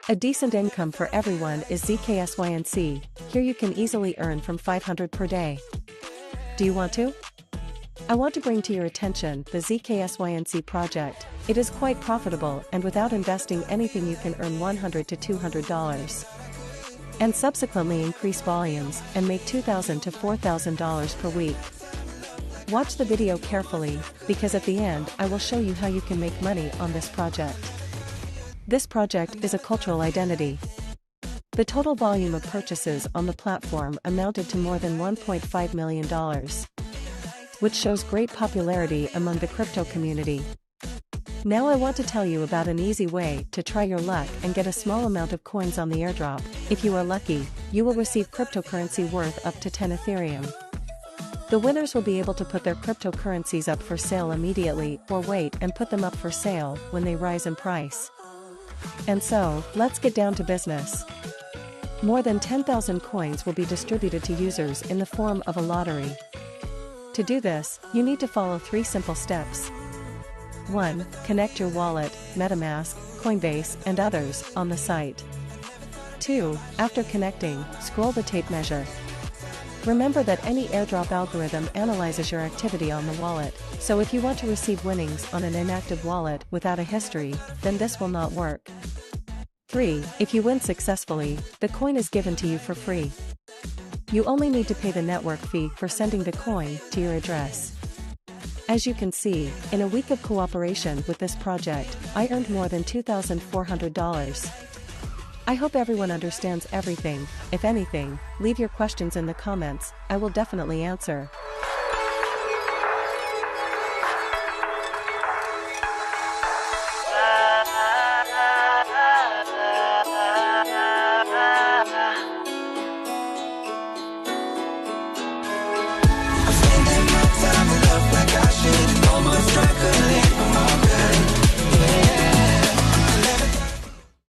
A decent income for everyone is Zksync. Here you can easily earn from 500 per day. Do you want to? I want to bring to your attention the Zksync project. It is quite profitable, and without investing anything you can earn $100 to $200. And subsequently increase volumes and make $2,000 to $4,000 per week. Watch the video carefully, because at the end I will show you how you can make money on this project. This project is a cultural identity. The total volume of purchases on the platform amounted to more than $1.5 million, which shows great popularity among the crypto community. Now I want to tell you about an easy way to try your luck and get a small amount of coins on the airdrop. If you are lucky, you will receive cryptocurrency worth up to 10 Ethereum. The winners will be able to put their cryptocurrencies up for sale immediately or wait and put them up for sale when they rise in price. And so, let's get down to business. More than 10,000 coins will be distributed to users in the form of a lottery. To do this, you need to follow 3 simple steps. 1. Connect your wallet, MetaMask, Coinbase, and others on the site. 2. After connecting, scroll the tape measure. Remember that any airdrop algorithm analyzes your activity on the wallet, so if you want to receive winnings on an inactive wallet without a history, then this will not work. 3. If you win successfully, the coin is given to you for free. You only need to pay the network fee for sending the coin to your address. As you can see, in a week of cooperation with this project, I earned more than $2,400. I hope everyone understands everything. If anything, leave your questions in the comments, I will definitely answer.